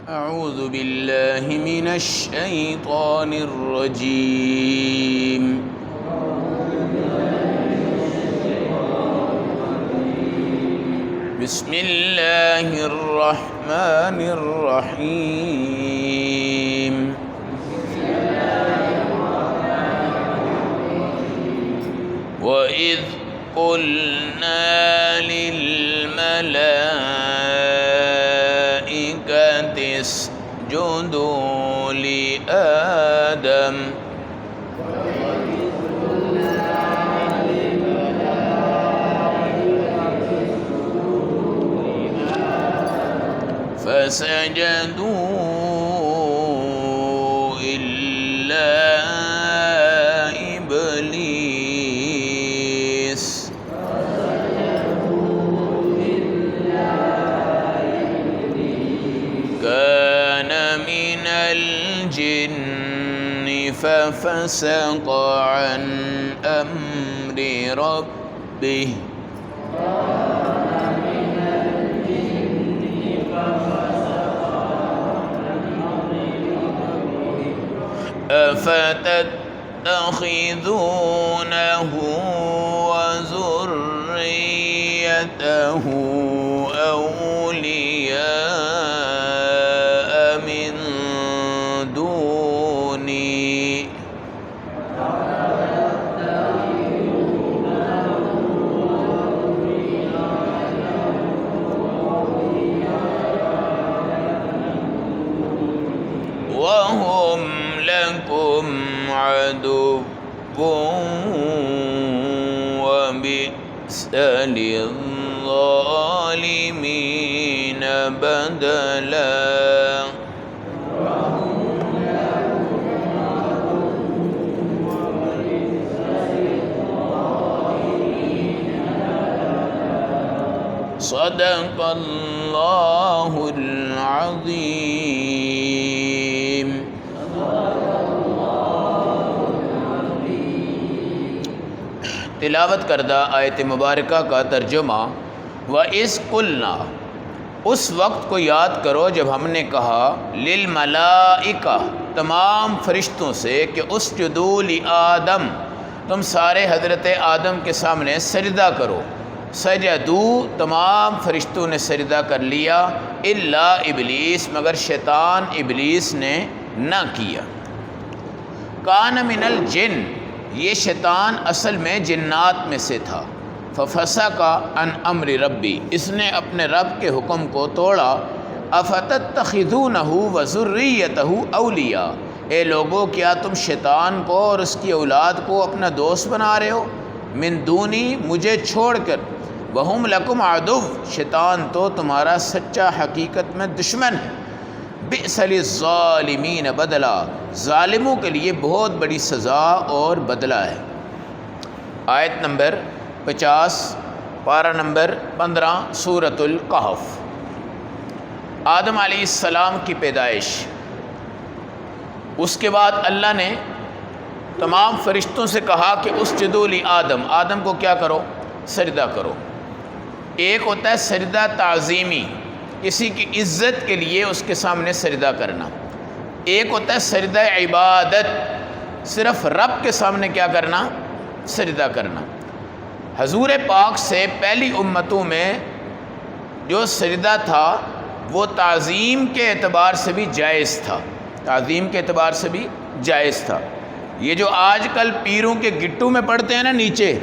أعوذ بالله من الشيطان الرجيم بسم الله الرحمن الرحيم وإذ قلنا للملائكة اسجدوا لآدم فسجدوا إلا إبليس كان من الجن ففسق عن أمر ربه أفتتخذونه وذريته أولياء من دوني وهم لكم عدو وبئس للظالمين بدلا صدق اللہ العظیم۔ تلاوت کردہ آیت مبارکہ کا ترجمہ۔ وَإِذْ قُلْنَا، اس وقت کو یاد کرو جب ہم نے کہا للملائکہ، تمام فرشتوں سے کہ اسجدوا لآدم، تم سارے حضرت آدم کے سامنے سجدہ کرو۔ سجدو، تمام فرشتوں نے سجدہ کر لیا، الا ابلیس، مگر شیطان ابلیس نے نہ کیا۔ کان من الجن، یہ شیطان اصل میں جنات میں سے تھا۔ ففسق عن امر ربی، اس نے اپنے رب کے حکم کو توڑا۔ افتتخذونہ وذریتہ اولیاء، اے لوگو کیا تم شیطان کو اور اس کی اولاد کو اپنا دوست بنا رہے ہو؟ من دونی، مجھے چھوڑ کر۔ وہم لکم عدو، شیطان تو تمہارا سچا حقیقت میں دشمن ہے۔ بئس للظالمین بدلا، ظالموں کے لیے بہت بڑی سزا اور بدلہ ہے۔ آیت نمبر 50، پارہ نمبر 15، سورۃ الکہف۔ آدم علیہ السلام کی پیدائش۔ اس کے بعد اللہ نے تمام فرشتوں سے کہا کہ اسجدوا لآدم، آدم کو کیا کرو؟ سجدہ کرو۔ ایک ہوتا ہے سجدہ تعظیمی، کسی کی عزت کے لیے اس کے سامنے سجدہ کرنا۔ ایک ہوتا ہے سجدہ عبادت، صرف رب کے سامنے کیا کرنا؟ سجدہ کرنا۔ حضور پاک سے پہلی امتوں میں جو سجدہ تھا وہ تعظیم کے اعتبار سے بھی جائز تھا، تعظیم کے اعتبار سے بھی جائز تھا۔ یہ جو آج کل پیروں کے گٹو میں پڑھتے ہیں نا نیچے،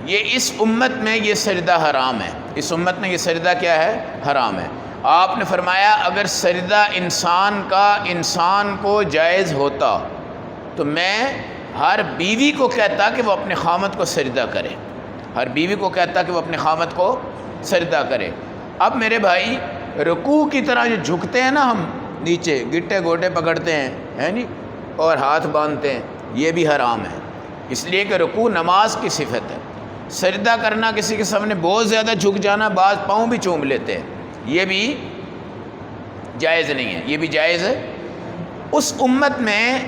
یہ اس امت میں یہ سجدہ حرام ہے۔ اس امت میں یہ سجدہ کیا ہے؟ حرام ہے۔ آپ نے فرمایا اگر سجدہ انسان کا انسان کو جائز ہوتا تو میں ہر بیوی کو کہتا کہ وہ اپنے خامد کو سجدہ کرے، ہر بیوی کو کہتا کہ وہ اپنے خامد کو سجدہ کرے۔ اب میرے بھائی رکوع کی طرح جو جھکتے ہیں نا ہم نیچے، گٹے گوٹے پکڑتے ہیں ہے نہیں، اور ہاتھ باندھتے ہیں، یہ بھی حرام ہے، اس لیے کہ رکوع نماز کی صفت ہے۔ سجدہ کرنا، کسی کے سامنے بہت زیادہ جھک جانا، بعض پاؤں بھی چوم لیتے ہیں، یہ بھی جائز نہیں ہے، یہ بھی جائز ہے۔ اس امت میں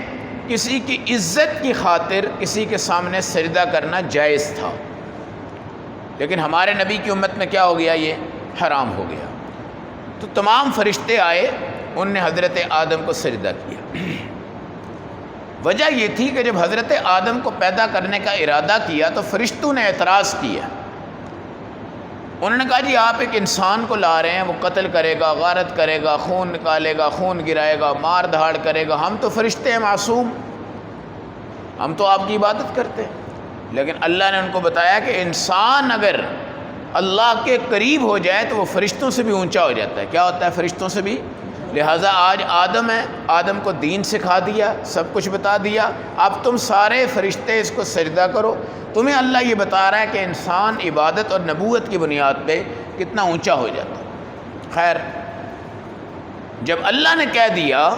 کسی کی عزت کی خاطر کسی کے سامنے سجدہ کرنا جائز تھا، لیکن ہمارے نبی کی امت میں کیا ہو گیا؟ یہ حرام ہو گیا۔ تو تمام فرشتے آئے ان نے حضرت آدم کو سجدہ کیا۔ وجہ یہ تھی کہ جب حضرت آدم کو پیدا کرنے کا ارادہ کیا تو فرشتوں نے اعتراض کیا۔ انہوں نے کہا جی آپ ایک انسان کو لا رہے ہیں، وہ قتل کرے گا، غارت کرے گا، خون نکالے گا، خون گرائے گا، مار دھاڑ کرے گا، ہم تو فرشتے ہیں معصوم، ہم تو آپ کی عبادت کرتے ہیں۔ لیکن اللہ نے ان کو بتایا کہ انسان اگر اللہ کے قریب ہو جائے تو وہ فرشتوں سے بھی اونچا ہو جاتا ہے۔ کیا ہوتا ہے؟ فرشتوں سے بھی۔ لہٰذا آج آدم ہے، آدم کو دین سکھا دیا، سب کچھ بتا دیا، اب تم سارے فرشتے اس کو سجدہ کرو۔ تمہیں اللہ یہ بتا رہا ہے کہ انسان عبادت اور نبوت کی بنیاد پہ کتنا اونچا ہو جاتا ہے۔ خیر، جب اللہ نے کہہ دیا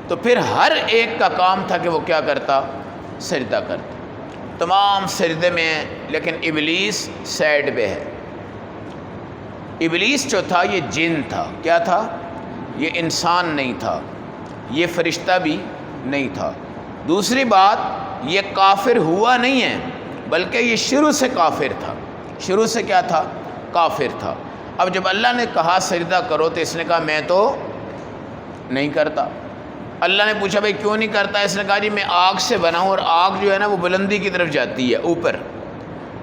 تو پھر ہر ایک کا کام تھا کہ وہ کیا کرتا؟ سجدہ کرتا۔ تمام سجدے میں ہیں، لیکن ابلیس سائڈ پہ ہے۔ ابلیس جو تھا یہ جن تھا۔ کیا تھا؟ یہ انسان نہیں تھا، یہ فرشتہ بھی نہیں تھا۔ دوسری بات، یہ کافر ہوا نہیں ہے، بلکہ یہ شروع سے کافر تھا۔ شروع سے کیا تھا؟ کافر تھا۔ اب جب اللہ نے کہا سجدہ کرو تو اس نے کہا میں تو نہیں کرتا۔ اللہ نے پوچھا بھائی کیوں نہیں کرتا؟ اس نے کہا جی میں آگ سے بنا ہوں، اور آگ جو ہے نا وہ بلندی کی طرف جاتی ہے اوپر،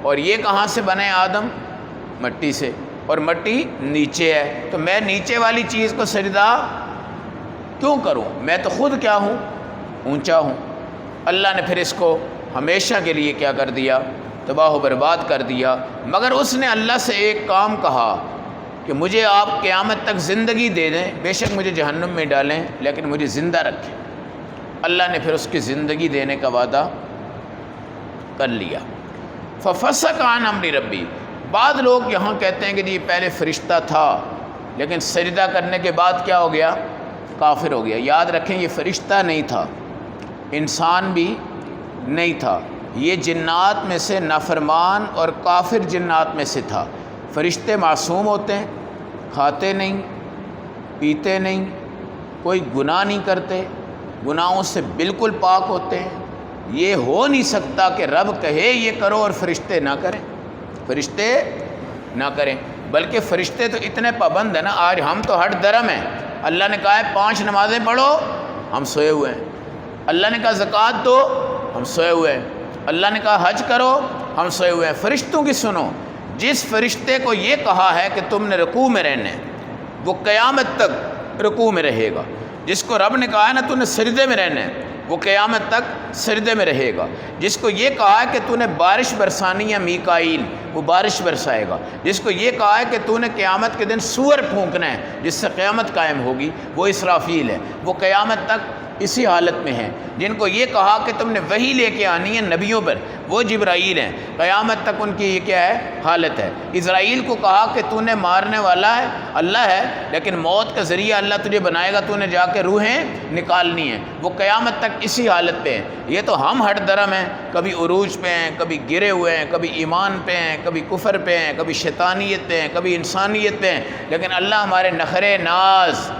اور یہ کہاں سے بنے آدم؟ مٹی سے، اور مٹی نیچے ہے، تو میں نیچے والی چیز کو سجدہ کیوں کروں؟ میں تو خود کیا ہوں؟ اونچا ہوں۔ اللہ نے پھر اس کو ہمیشہ کے لیے کیا کر دیا؟ تباہ و برباد کر دیا۔ مگر اس نے اللہ سے ایک کام کہا کہ مجھے آپ قیامت تک زندگی دے دیں، بے شک مجھے جہنم میں ڈالیں لیکن مجھے زندہ رکھیں۔ اللہ نے پھر اس کی زندگی دینے کا وعدہ کر لیا۔ ففسق عن امر ربی۔ بعض لوگ یہاں کہتے ہیں کہ جی پہلے فرشتہ تھا لیکن سجدہ کرنے کے بعد کیا ہو گیا؟ کافر ہو گیا۔ یاد رکھیں یہ فرشتہ نہیں تھا، انسان بھی نہیں تھا، یہ جنات میں سے نافرمان اور کافر جنات میں سے تھا۔ فرشتے معصوم ہوتے ہیں، کھاتے نہیں، پیتے نہیں، کوئی گناہ نہیں کرتے، گناہوں سے بالکل پاک ہوتے ہیں۔ یہ ہو نہیں سکتا کہ رب کہے یہ کرو اور فرشتے نہ کریں، فرشتے نہ کریں۔ بلکہ فرشتے تو اتنے پابند ہیں نا، آج ہم تو ہٹ درم ہیں۔ اللہ نے کہا ہے 5 نمازیں پڑھو، ہم سوئے ہوئے ہیں۔ اللہ نے کہا زکوٰۃ دو، ہم سوئے ہوئے ہیں۔ اللہ نے کہا حج کرو، ہم سوئے ہوئے ہیں۔ فرشتوں کی سنو، جس فرشتے کو یہ کہا ہے کہ تم نے رکوع میں رہنا ہے وہ قیامت تک رکوع میں رہے گا۔ جس کو رب نے کہا ہے نا تو نے سجدے میں رہنا ہے وہ قیامت تک سجدے میں رہے گا۔ جس کو یہ کہا ہے کہ تو نے بارش برسانی ہے میکائیل، وہ بارش برسائے گا۔ جس کو یہ کہا ہے کہ تو نے قیامت کے دن سور پھونکنا ہے جس سے قیامت قائم ہوگی، وہ اسرافیل ہے، وہ قیامت تک اسی حالت میں ہیں۔ جن کو یہ کہا کہ تم نے وحی لے کے آنی ہے نبیوں پر، وہ جبرائیل ہیں، قیامت تک ان کی یہ کیا ہے؟ حالت ہے۔ اسرائیل کو کہا کہ تو نے مارنے والا ہے اللہ ہے، لیکن موت کا ذریعہ اللہ تجھے بنائے گا، تو نے جا کے روحیں نکالنی ہیں، وہ قیامت تک اسی حالت پہ ہیں۔ یہ تو ہم ہٹ درم ہیں، کبھی عروج پہ ہیں، کبھی گرے ہوئے ہیں، کبھی ایمان پہ ہیں، کبھی کفر پہ ہیں، کبھی شیطانیت پہ ہیں، کبھی انسانیت پہ ہیں، لیکن اللہ ہمارے نخرے ناز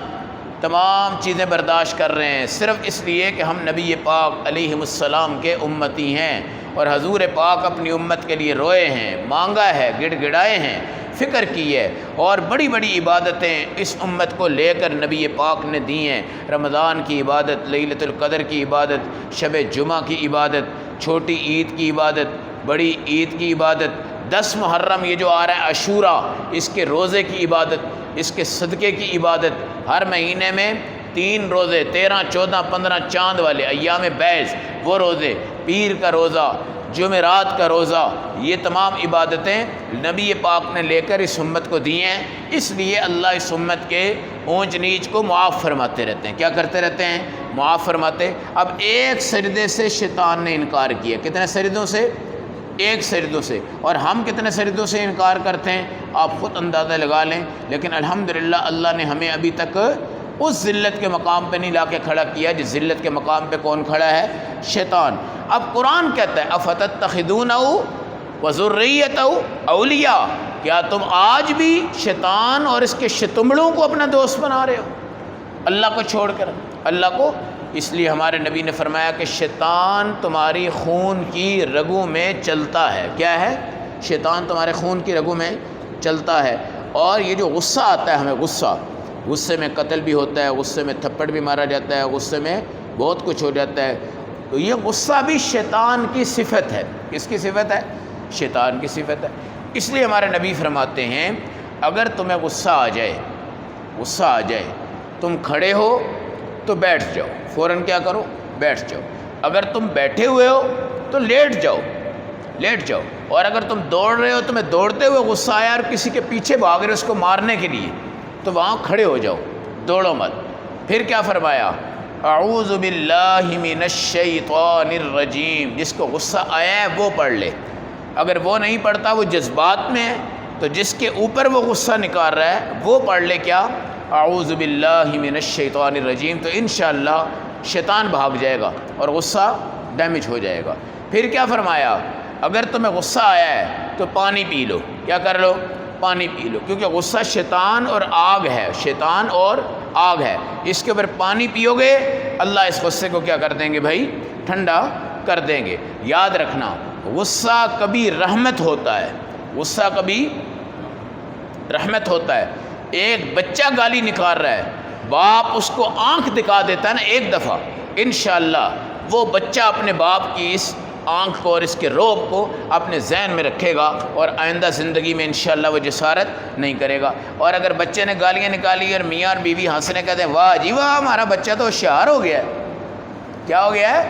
تمام چیزیں برداشت کر رہے ہیں صرف اس لیے کہ ہم نبی پاک علیہ السلام کے امتی ہیں، اور حضور پاک اپنی امت کے لیے روئے ہیں، مانگا ہے، گڑ گڑائے ہیں، فکر کی ہے، اور بڑی بڑی عبادتیں اس امت کو لے کر نبی پاک نے دی ہیں۔ رمضان کی عبادت، لیلۃ القدر کی عبادت، شب جمعہ کی عبادت، چھوٹی عید کی عبادت، بڑی عید کی عبادت، 10 محرم یہ جو آ رہا ہے عاشورہ، اس کے روزے کی عبادت، اس کے صدقے کی عبادت، ہر مہینے میں 3 روزے، 13، 14، 15 چاند والے ایام بیض، وہ روزے، پیر کا روزہ، جمعرات کا روزہ، یہ تمام عبادتیں نبی پاک نے لے کر اس امت کو دی ہیں۔ اس لیے اللہ اس امت کے اونچ نیچ کو معاف فرماتے رہتے ہیں۔ کیا کرتے رہتے ہیں؟ معاف فرماتے۔ اب ایک سجدے سے شیطان نے انکار کیا۔ کتنے سجدوں سے؟ ایک سجدوں سے۔ اور ہم کتنے سجدوں سے انکار کرتے ہیں آپ خود اندازہ لگا لیں۔ لیکن الحمدللہ اللہ نے ہمیں ابھی تک اس ذلت کے مقام پہ نہیں لا کے کھڑا کیا جس ذلت کے مقام پہ کون کھڑا ہے؟ شیطان۔ اب قرآن کہتا ہے افتتخذونہ وذریتہ اولیاء، کیا تم آج بھی شیطان اور اس کے شتمڑوں کو اپنا دوست بنا رہے ہو اللہ کو چھوڑ کر؟ اللہ کو، اس لیے ہمارے نبی نے فرمایا کہ شیطان تمہاری خون کی رگوں میں چلتا ہے۔ کیا ہے؟ شیطان تمہارے خون کی رگوں میں چلتا ہے۔ اور یہ جو غصہ آتا ہے ہمیں، غصہ غصے میں قتل بھی ہوتا ہے، غصے میں تھپڑ بھی مارا جاتا ہے، غصے میں بہت کچھ ہو جاتا ہے۔ تو یہ غصہ بھی شیطان کی صفت ہے۔ کس کی صفت ہے؟ شیطان کی صفت ہے۔ اس لیے ہمارے نبی فرماتے ہیں اگر تمہیں غصہ آ جائے تم کھڑے ہو تو بیٹھ جاؤ، فوراً کیا کرو؟ بیٹھ جاؤ۔ اگر تم بیٹھے ہوئے ہو تو لیٹ جاؤ، اور اگر تم دوڑ رہے ہو، تمہیں دوڑتے ہوئے غصہ آیا اور کسی کے پیچھے بھاگ رہے اس کو مارنے کے لیے، تو وہاں کھڑے ہو جاؤ، دوڑو مت۔ پھر کیا فرمایا؟ اعوذ باللہ من الشیطان الرجیم، جس کو غصہ آیا ہے وہ پڑھ لے۔ اگر وہ نہیں پڑھتا، وہ جذبات میں ہے، تو جس کے اوپر وہ غصہ نکال رہا ہے وہ پڑھ لے کیا؟ اعوذ باللہ من الشیطان الرجیم، تو انشاءاللہ شیطان بھاگ جائے گا اور غصہ ڈیمیج ہو جائے گا۔ پھر کیا فرمایا؟ اگر تمہیں غصہ آیا ہے تو پانی پی لو۔ کیا کر لو؟ پانی پی لو، کیونکہ غصہ شیطان اور آگ ہے، اس کے اوپر پانی پیو گے اللہ اس غصے کو کیا کر دیں گے بھائی؟ ٹھنڈا کر دیں گے۔ یاد رکھنا غصہ کبھی رحمت ہوتا ہے۔ ایک بچہ گالی نکال رہا ہے، باپ اس کو آنکھ دکھا دیتا ہے نا ایک دفعہ، انشاءاللہ وہ بچہ اپنے باپ کی اس آنکھ کو اور اس کے روب کو اپنے ذہن میں رکھے گا اور آئندہ زندگی میں انشاءاللہ وہ جسارت نہیں کرے گا۔ اور اگر بچے نے گالیاں نکالی اور میاں اور بیوی ہنسنے کہتے ہیں واہ جی واہ ہمارا بچہ تو ہوشیار ہو گیا ہے، کیا ہو گیا ہے؟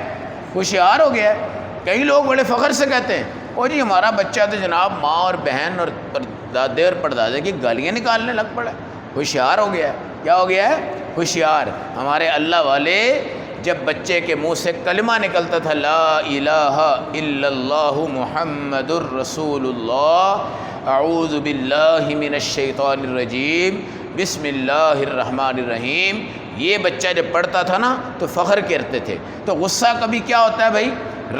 ہوشیار ہو گیا ہے۔ کئی لوگ بڑے فخر سے کہتے ہیں او جی ہمارا بچہ تو جناب ماں اور بہن اور دادے اور پردادے کی گالیاں نکالنے لگ پڑا ہے، ہوشیار ہو گیا ہے۔ کیا ہو گیا ہے؟ ہوشیار۔ ہمارے اللہ والے جب بچے کے منہ سے کلمہ نکلتا تھا لا الہ الا اللہ محمد الرسول اللہ اعوذ باللہ من الشیطان الرجیم بسم اللہ الرحمن الرحیم، یہ بچہ جب پڑھتا تھا نا تو فخر کرتے تھے۔ تو غصہ کبھی کیا ہوتا ہے بھائی؟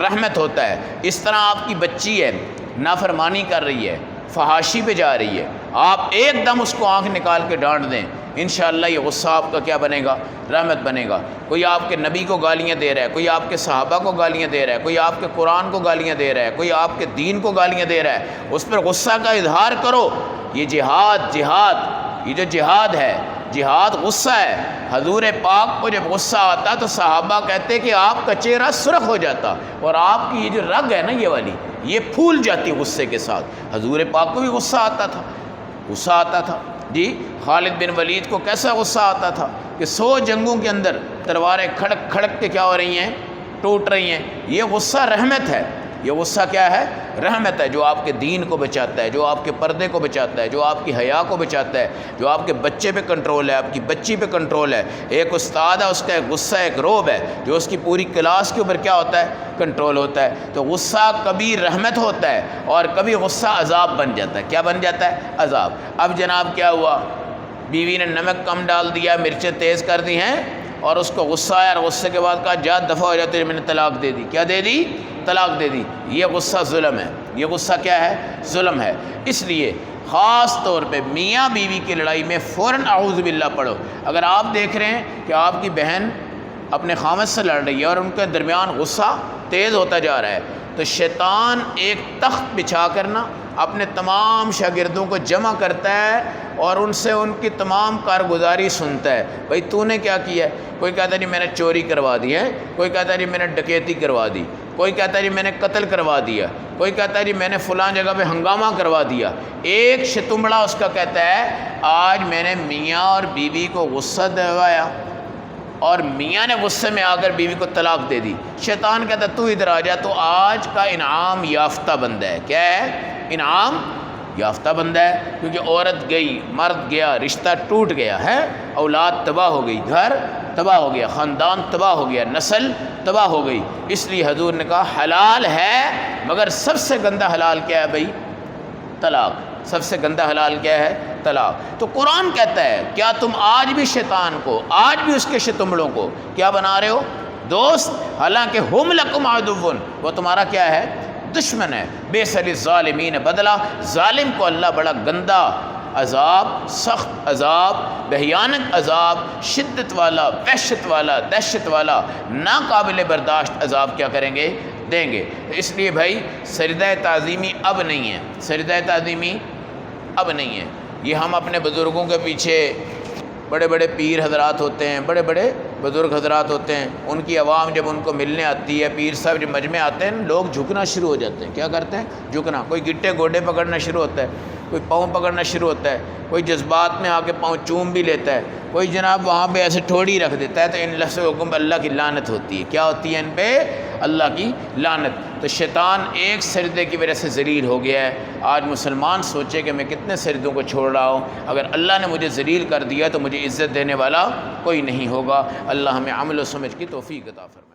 رحمت ہوتا ہے۔ اس طرح آپ کی بچی ہے، نافرمانی کر رہی ہے، فحاشی پہ جا رہی ہے، آپ ایک دم اس کو آنکھ نکال کے ڈانٹ دیں، انشاءاللہ یہ غصہ آپ کا کیا بنے گا؟ رحمت بنے گا۔ کوئی آپ کے نبی کو گالیاں دے رہا ہے، کوئی آپ کے صحابہ کو گالیاں دے رہا ہے، کوئی آپ کے قرآن کو گالیاں دے رہا ہے، کوئی آپ کے دین کو گالیاں دے رہا ہے، اس پر غصہ کا اظہار کرو۔ یہ جہاد یہ جو جہاد ہے، جہاد غصہ ہے۔ حضور پاک کو جب غصہ آتا تو صحابہ کہتے کہ آپ کا چہرہ سرخ ہو جاتا اور آپ کی یہ جو رگ ہے نا یہ والی، یہ پھول جاتی غصے کے ساتھ۔ حضور پاک کو بھی غصہ آتا تھا جی۔ خالد بن ولید کو کیسا غصہ آتا تھا کہ 100 جنگوں کے اندر تلواریں کھڑک کھڑک کے کیا ہو رہی ہیں؟ ٹوٹ رہی ہیں۔ یہ غصہ رحمت ہے۔ یہ غصہ کیا ہے؟ رحمت ہے، جو آپ کے دین کو بچاتا ہے، جو آپ کے پردے کو بچاتا ہے، جو آپ کی حیا کو بچاتا ہے، جو آپ کے بچے پہ کنٹرول ہے، آپ کی بچی پہ کنٹرول ہے۔ ایک استاد ہے، اس کا ایک غصہ ایک روب ہے جو اس کی پوری کلاس کے اوپر کیا ہوتا ہے؟ کنٹرول ہوتا ہے۔ تو غصہ کبھی رحمت ہوتا ہے اور کبھی غصہ عذاب بن جاتا ہے۔ کیا بن جاتا ہے؟ عذاب۔ اب جناب کیا ہوا؟ بیوی نے نمک کم ڈال دیا، مرچیں تیز کر دی ہیں، اور اس کو غصہ آیا اور غصے کے بعد کہا جا دفع ہو جاتے، میں نے طلاق دے دی۔ کیا دے دی؟ طلاق دے دی۔ یہ غصہ ظلم ہے۔ یہ غصہ کیا ہے؟ ظلم ہے۔ اس لیے خاص طور پہ میاں بیوی کی لڑائی میں فوراً اعوذ باللہ پڑھو۔ اگر آپ دیکھ رہے ہیں کہ آپ کی بہن اپنے خامد سے لڑ رہی ہے اور ان کے درمیان غصہ تیز ہوتا جا رہا ہے، تو شیطان ایک تخت بچھا کرنا اپنے تمام شاگردوں کو جمع کرتا ہے اور ان سے ان کی تمام کارگزاری سنتا ہے۔ بھائی تو نے کیا کیا ہے؟ کوئی کہتا ہے جی میں نے چوری کروا دی ہے، کوئی کہتا ہے جی میں نے ڈکیتی کروا دی، کوئی کہتا ہے جی میں نے قتل کروا دیا، کوئی کہتا ہے جی میں نے فلاں جگہ پہ ہنگامہ کروا دیا۔ ایک شتمڑا اس کا کہتا ہے آج میں نے میاں اور بیوی کو غصہ دلوایا اور میاں نے غصے میں آ کر بیوی کو طلاق دے دی۔ شیطان کہتا ہے تو ادھر آ جا، تو آج کا انعام یافتہ بندہ ہے۔ کیا ہے؟ انعام یافتہ بندہ ہے، کیونکہ عورت گئی، مرد گیا، رشتہ ٹوٹ گیا ہے، اولاد تباہ ہو گئی، گھر تباہ ہو گیا، خاندان تباہ ہو گیا، نسل تباہ ہو گئی۔ اس لیے حضور نے کہا حلال ہے، مگر سب سے گندہ حلال کیا ہے بھائی؟ طلاق۔ سب سے گندہ حلال کیا ہے؟ طلاق۔ تو قرآن کہتا ہے کیا تم آج بھی شیطان کو، آج بھی اس کے شتمڑوں کو کیا بنا رہے ہو؟ دوست، حالانکہ ہم لکم عدو، وہ تمہارا کیا ہے؟ دشمن ہے۔ بیس للظالمین بدلہ، ظالم کو اللہ بڑا گندا عذاب، سخت عذاب، بھیانک عذاب، شدت والا، وحشت والا، دہشت والا، ناقابل برداشت عذاب کیا کریں گے؟ دیں گے۔ اس لیے بھائی سجدہ تعظیمی اب نہیں ہے، سجدہ تعظیمی اب نہیں ہے۔ یہ ہم اپنے بزرگوں کے پیچھے بڑے بڑے پیر حضرات ہوتے ہیں، بڑے بڑے بزرگ حضرات ہوتے ہیں، ان کی عوام جب ان کو ملنے آتی ہے، پیر صاحب جب مجمع آتے ہیں، لوگ جھکنا شروع ہو جاتے ہیں۔ کیا کرتے ہیں؟ جھکنا۔ کوئی گٹے گوڈے پکڑنا شروع ہوتا ہے، کوئی پاؤں پکڑنا شروع ہوتا ہے، کوئی جذبات میں آ کے پاؤں چوم بھی لیتا ہے، کوئی جناب وہاں پہ ایسے ٹھوڑی رکھ دیتا ہے۔ تو ان لفظ حکم پہ اللہ کی لعنت ہوتی ہے۔ کیا ہوتی ہے ان پہ؟ اللہ کی لعنت۔ تو شیطان ایک سجدے کی وجہ سے ذلیل ہو گیا ہے۔ آج مسلمان سوچے کہ میں کتنے سجدوں کو چھوڑ رہا ہوں، اگر اللہ نے مجھے ذلیل کر دیا تو مجھے عزت دینے والا کوئی نہیں ہوگا۔ اللہ ہمیں عمل و سمجھ کی توفیق عطا فرمائے۔